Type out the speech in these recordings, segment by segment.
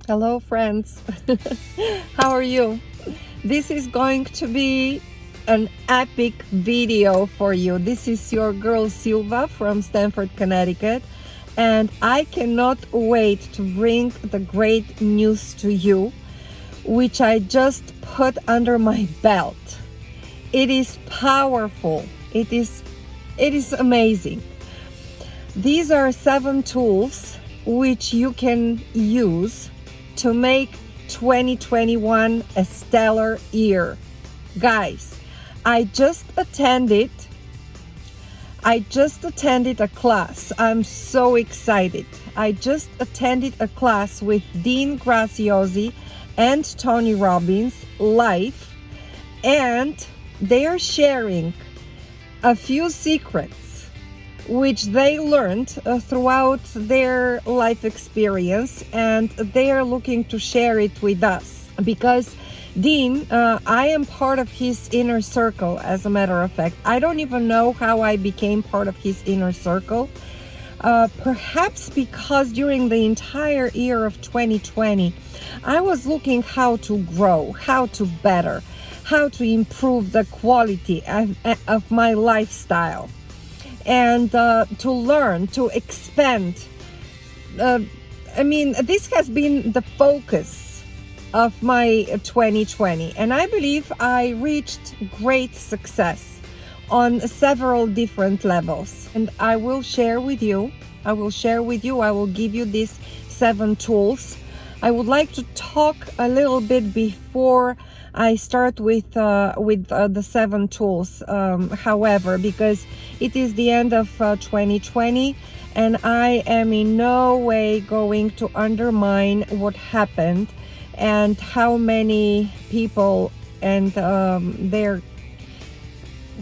Hello friends, how are you? This is going to be an epic video for you. This is your girl Silva from Stamford, Connecticut, and I cannot wait to bring the great news to you, which I just put under my belt. It is powerful. It is amazing. These are 7 tools which you can use to make 2021 a stellar year. Guys, I just attended a class. I'm so excited. I just attended a class with Dean Graziosi and Tony Robbins live, and they are sharing a few secrets which they learned throughout their life experience, and they are looking to share it with us. Because Dean, I am part of his inner circle, as a matter of fact. I don't even know how I became part of his inner circle. Perhaps because during the entire year of 2020, I was looking how to grow, how to better, how to improve the quality of my lifestyle, and to learn, to expand. This has been the focus of my 2020, and I believe I reached great success on several different levels. And I will share with you, I will give you these 7 tools. I would like to talk a little bit before I start with the 7 tools, however, because it is the end of 2020, and I am in no way going to undermine what happened and how many people and their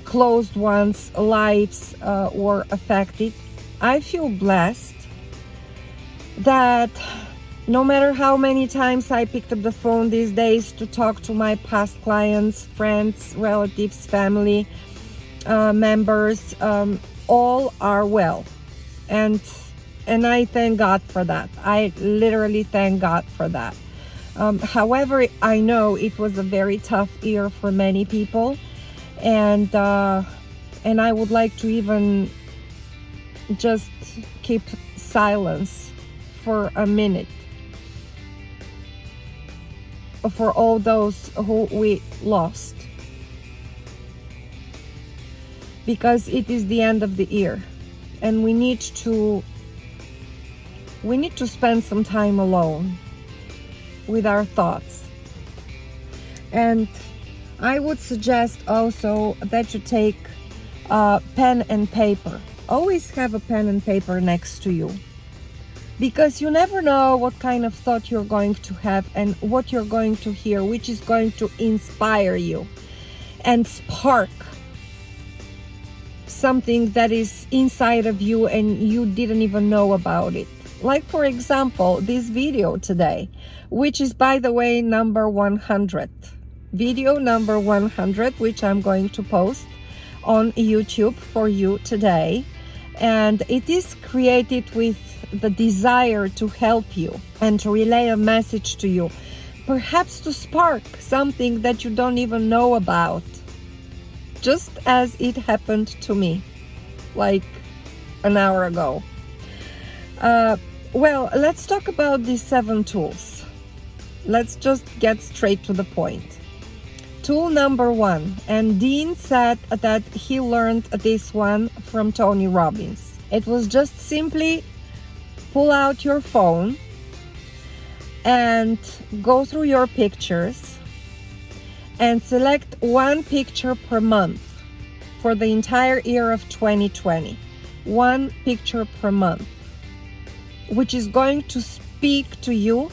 closed ones' lives were affected. I feel blessed that no matter how many times I picked up the phone these days to talk to my past clients, friends, relatives, family members, all are well. And I thank God for that. I literally thank God for that. However, I know it was a very tough year for many people, and I would like to even just keep silence for a minute for all those who we lost, because it is the end of the year, and we need to spend some time alone with our thoughts. And I would suggest also that you take pen and paper. Always have a pen and paper next to you, because you never know what kind of thought you're going to have and what you're going to hear, which is going to inspire you and spark something that is inside of you and you didn't even know about it. Like, for example, this video today, which is, by the way, number 100. Video number 100, which I'm going to post on YouTube for you today. And it is created with the desire to help you and to relay a message to you, perhaps to spark something that you don't even know about, just as it happened to me like an hour ago. Well, let's talk about these 7 tools. Let's just get straight to the point. Tool number 1, and Dean said that he learned this one from Tony Robbins. It was just simply pull out your phone and go through your pictures and select 1 picture per month for the entire year of 2020. 1 picture per month, which is going to speak to you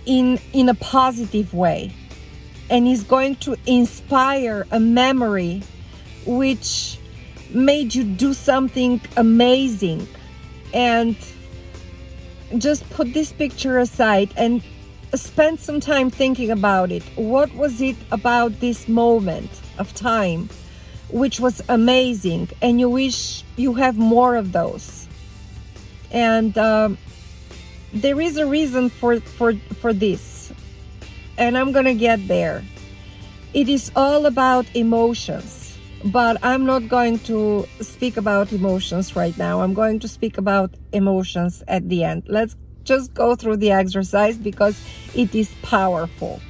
in a positive way, and is going to inspire a memory which made you do something amazing. And just put this picture aside and spend some time thinking about it. What was it about this moment of time which was amazing, and you wish you have more of those? And there is a reason for this, and I'm gonna get there. It is all about emotions, but I'm not going to speak about emotions right now. I'm going to speak about emotions at the end. Let's just go through the exercise because it is powerful.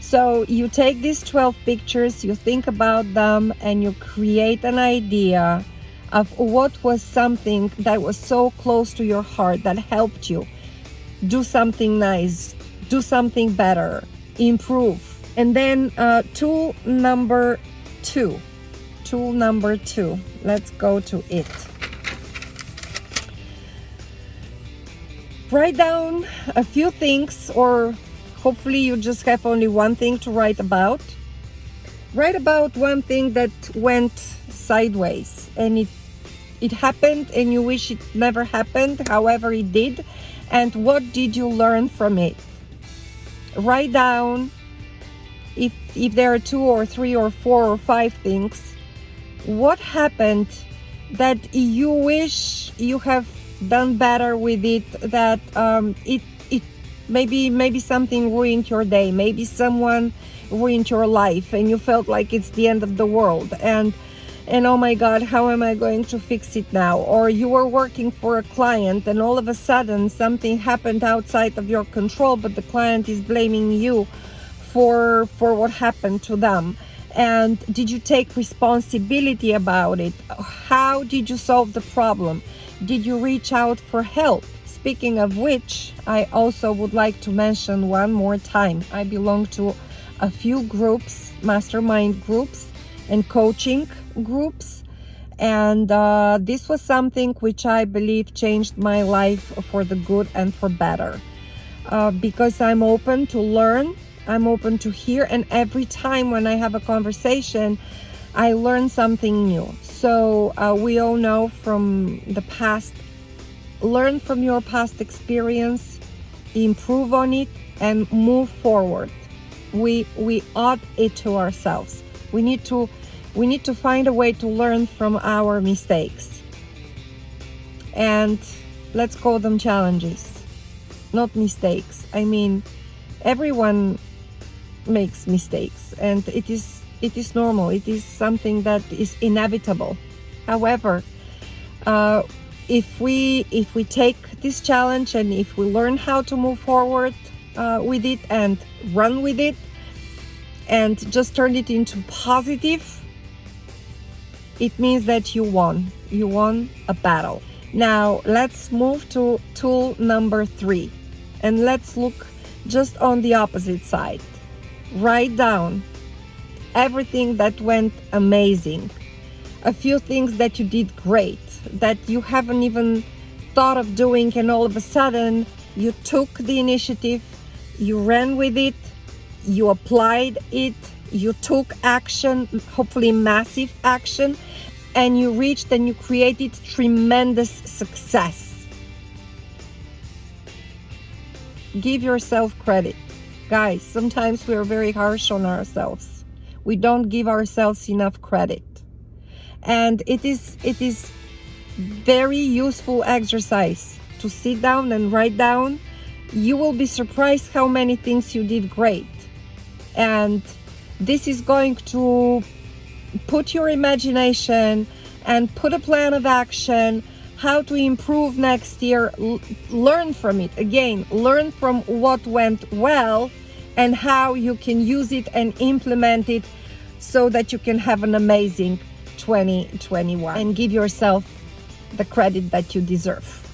So you take these 12 pictures, you think about them, and you create an idea of what was something that was so close to your heart that helped you do something nice, do something better, improve. And then tool number two, let's go to it. Write down a few things, or hopefully you just have only one thing to write about. Write about one thing that went sideways and it happened and you wish it never happened, however it did, and what did you learn from it? Write down, if there are 2 or 3 or 4 or 5 things, what happened that you wish you have done better with it, that it maybe something ruined your day, maybe someone ruined your life and you felt like it's the end of the world, and oh my God, how am I going to fix it now? Or you were working for a client and all of a sudden something happened outside of your control, but the client is blaming you for what happened to them. And did you take responsibility about it? How did you solve the problem? Did you reach out for help? Speaking of which, I also would like to mention one more time, I belong to a few groups, mastermind groups and coaching groups, and this was something which I believe changed my life for the good and for better, because I'm open to learn, I'm open to hear, and every time when I have a conversation I learn something new. So we all know from the past, learn from your past experience, improve on it, and move forward. We owe it to ourselves. We need to find a way to learn from our mistakes, and let's call them challenges, not mistakes. I mean, everyone makes mistakes, and it is normal. It is something that is inevitable. However, if we take this challenge and if we learn how to move forward with it and run with it and just turn it into positive, it means that you won a battle. Now let's move to tool number 3, and let's look just on the opposite side. Write down everything that went amazing, a few things that you did great, that you haven't even thought of doing, and all of a sudden you took the initiative, you ran with it, you applied it, you took action, hopefully massive action, and you reached and you created tremendous success. Give yourself credit. Guys, sometimes we are very harsh on ourselves. We don't give ourselves enough credit. And it is very useful exercise to sit down and write down. You will be surprised how many things you did great. And this is going to put your imagination and put a plan of action, how to improve next year. Learn from it. Again, learn from what went well and how you can use it and implement it so that you can have an amazing 2021 and give yourself the credit that you deserve.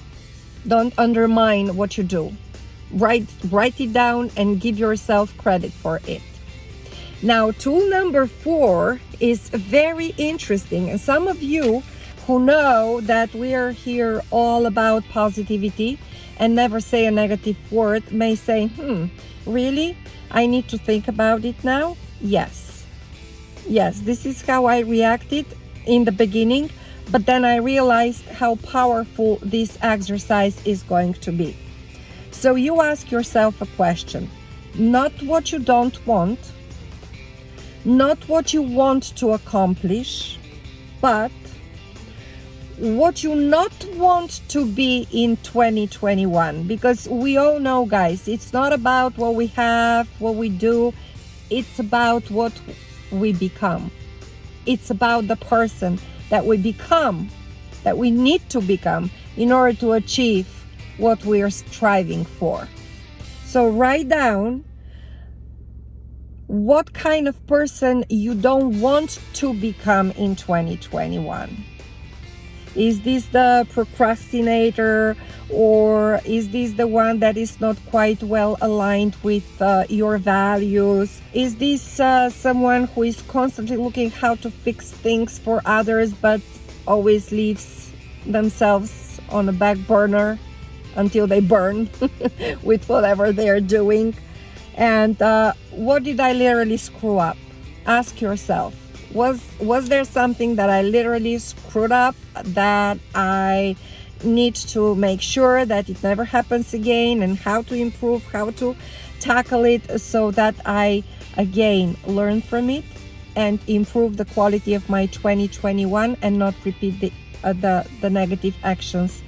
Don't undermine what you do. Write it down and give yourself credit for it. Now, tool number 4 is very interesting, and some of you who know that we are here all about positivity and never say a negative word may say, really? I need to think about it now? Yes, this is how I reacted in the beginning, but then I realized how powerful this exercise is going to be. So you ask yourself a question, not what you don't want, not what you want to accomplish, but what you not want to be in 2021, because we all know, guys, it's not about what we have, what we do, it's about what we become. It's about the person that we become, that we need to become in order to achieve what we are striving for. So write down what kind of person you don't want to become in 2021. Is this the procrastinator, or is this the one that is not quite well aligned with your values? Is this someone who is constantly looking how to fix things for others but always leaves themselves on a back burner until they burn with whatever they're doing? And what did I literally screw up? Ask yourself. Was there something that I literally screwed up that I need to make sure that it never happens again, and how to improve, how to tackle it so that I again learn from it and improve the quality of my 2021 and not repeat the negative actions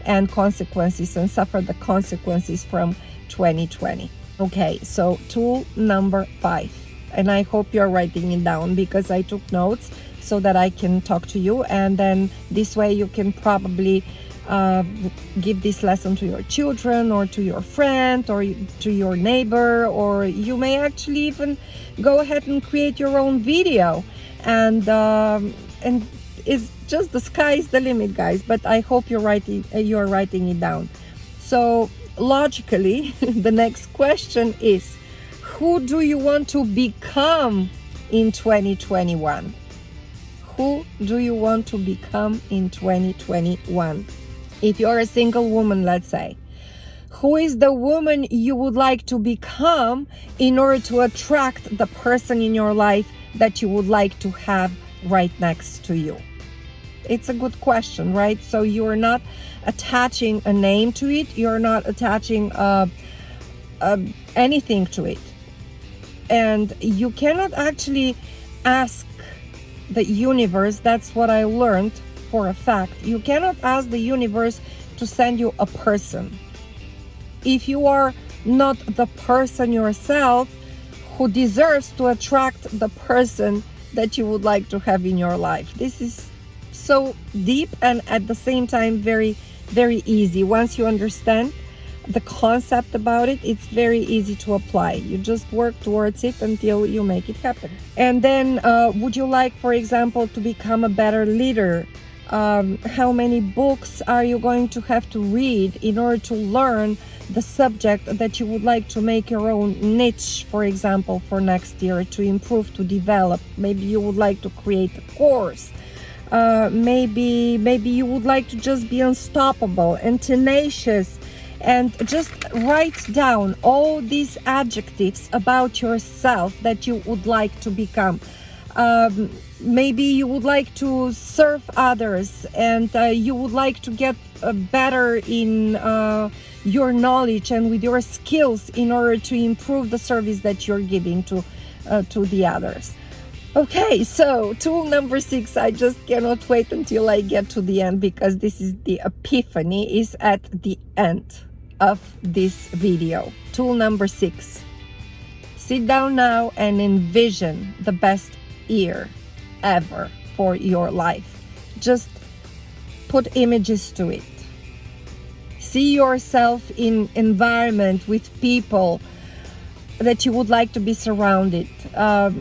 and consequences and suffer the consequences from 2020. Okay, so tool number 5. And I hope you're writing it down, because I took notes so that I can talk to you, and then this way you can probably give this lesson to your children or to your friend or to your neighbor, or you may actually even go ahead and create your own video, and it's just the sky is the limit, guys. But I hope you're writing it down. So logically, the next question is, who do you want to become in 2021? Who do you want to become in 2021? If you're a single woman, let's say, who is the woman you would like to become in order to attract the person in your life that you would like to have right next to you? It's a good question, right? So you're not attaching a name to it. You're not attaching anything to it. And you cannot actually ask the universe. That's what I learned for a fact. You cannot ask the universe to send you a person if you are not the person yourself who deserves to attract the person that you would like to have in your life. This is so deep, and at the same time very, very easy. Once you understand the concept about it, it's very easy to apply. You just work towards it until you make it happen. And then would you like, for example, to become a better leader? How many books are you going to have to read in order to learn the subject that you would like to make your own niche, for example, for next year, to improve, to develop? Maybe you would like to create a course. Maybe you would like to just be unstoppable and tenacious, and just write down all these adjectives about yourself that you would like to become. Maybe you would like to serve others, and you would like to get better in your knowledge and with your skills in order to improve the service that you're giving to the others. Okay, so tool number 6, I just cannot wait until I get to the end, because this is the epiphany is at the end of this video. Tool number 6. Sit down now and envision the best year ever for your life. Just put images to it. See yourself in environment with people that you would like to be surrounded.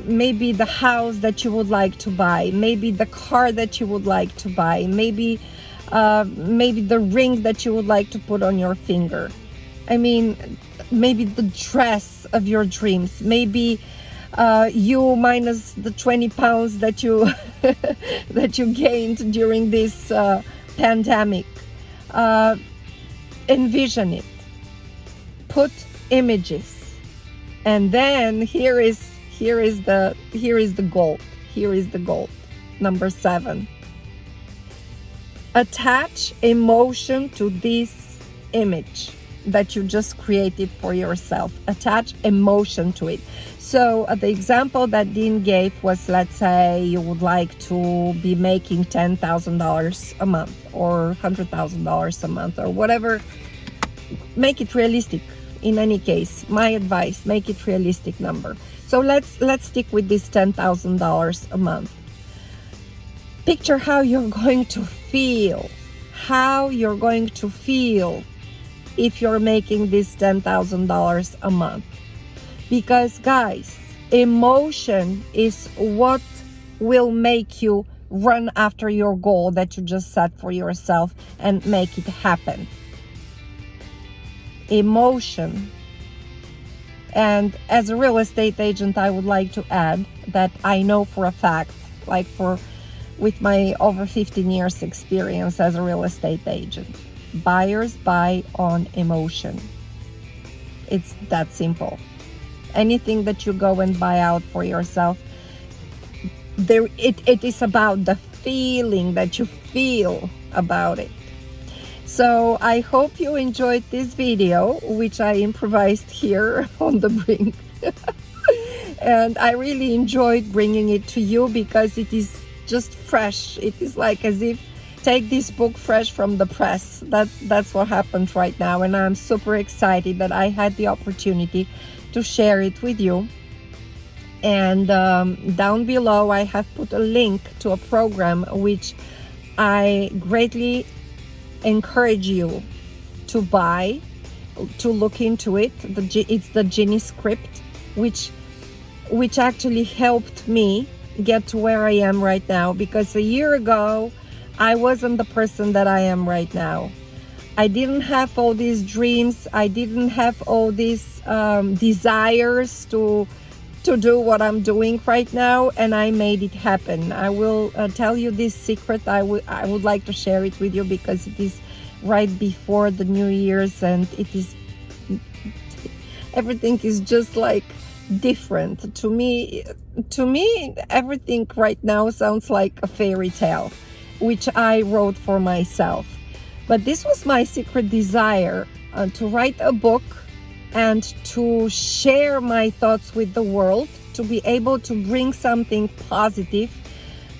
Maybe the house that you would like to buy. Maybe the car that you would like to buy. Maybe the ring that you would like to put on your finger. I mean, maybe the dress of your dreams. Maybe you minus the 20 pounds that you that you gained during this pandemic. Envision it. Put images, and then here is the goal. Here is the goal. Number 7. Attach emotion to this image. that you just created for yourself. Attach emotion to it. So the example that Dean gave was, let's say you would like to be making $10,000 a month or $100,000 a month or whatever. Make it realistic. In any case, my advice, make it realistic number. So let's stick with this $10,000 a month. Picture how you're going to feel. How you're going to feel if you're making this $10,000 a month. Because guys, emotion is what will make you run after your goal that you just set for yourself and make it happen. Emotion. And as a real estate agent, I would like to add that I know for a fact, with my over 15 years experience as a real estate agent, buyers buy on emotion. It's that simple. Anything that you go and buy out for yourself, it is about the feeling that you feel about it. So I hope you enjoyed this video, which I improvised here on the brink. And I really enjoyed bringing it to you because it is just fresh. It is like as if take this book fresh from the press. That's what happened right now, and I'm super excited that I had the opportunity to share it with you. And down below I have put a link to a program which I greatly encourage you to buy, to look into it. It's the Genie script, which actually helped me get to where I am right now, because a year ago I wasn't the person that I am right now. I didn't have all these dreams. I didn't have all these desires to do what I'm doing right now, and I made it happen. I will tell you this secret. I would like to share it with you because it is right before the New Year's, and everything is just like different to me. Everything right now sounds like a fairy tale, which I wrote for myself. But this was my secret desire, to write a book and to share my thoughts with the world, to be able to bring something positive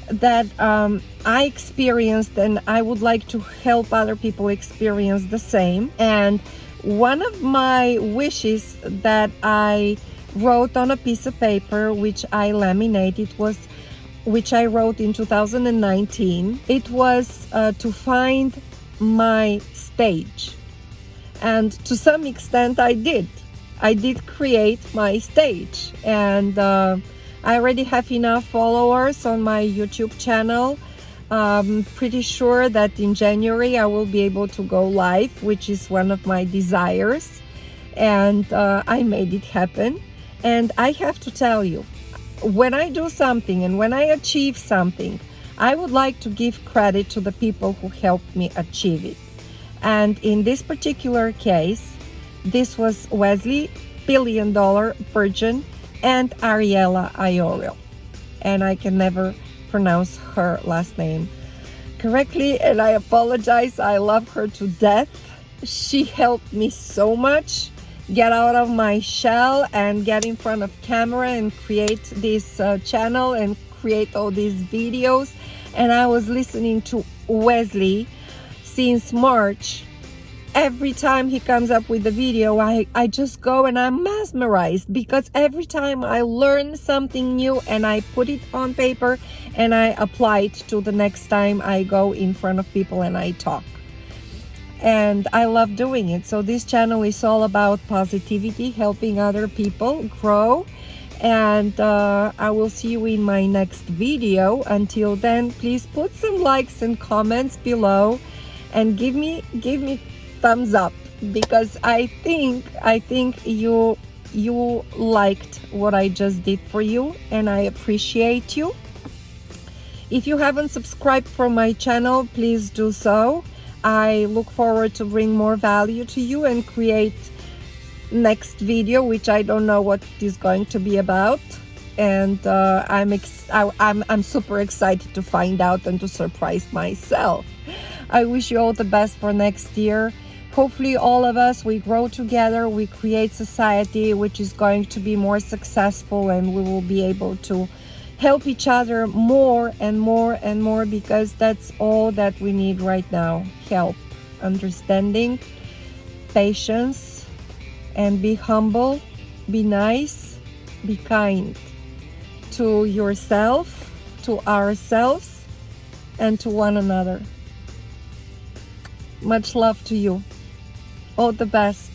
that I experienced, and I would like to help other people experience the same. And one of my wishes that I wrote on a piece of paper, which I laminated, which I wrote in 2019. It was to find my stage. And to some extent I did create my stage. And I already have enough followers on my YouTube channel. Pretty sure that in January I will be able to go live, which is one of my desires. And I made it happen. And I have to tell you, when I do something and when I achieve something, I would like to give credit to the people who helped me achieve it. And in this particular case, this was Wesley, $1 billion virgin, and Ariella Iorio. And I can never pronounce her last name correctly, and I apologize. I love her to death. She helped me so much get out of my shell and get in front of camera and create this channel and create all these videos. And I was listening to Wesley since March. Every time he comes up with a video, I just go and I'm mesmerized, because every time I learn something new and I put it on paper and I apply it to the next time I go in front of people and I talk. And I love doing it. So this channel is all about positivity, helping other people grow. And I will see you in my next video. Until then, please put some likes and comments below and give me thumbs up, because I think you liked what I just did for you, and I appreciate you. If you haven't subscribed for my channel, please do so. I look forward to bring more value to you and create next video, which I don't know what it is going to be about. And I'm super excited to find out and to surprise myself. I wish you all the best for next year. hopefully all of us, we grow together, we create society which is going to be more successful, and we will be able to help each other more and more and more, because that's all that we need right now. Help, understanding, patience, and be humble, be nice, be kind to yourself, to ourselves, and to one another. Much love to you. All the best.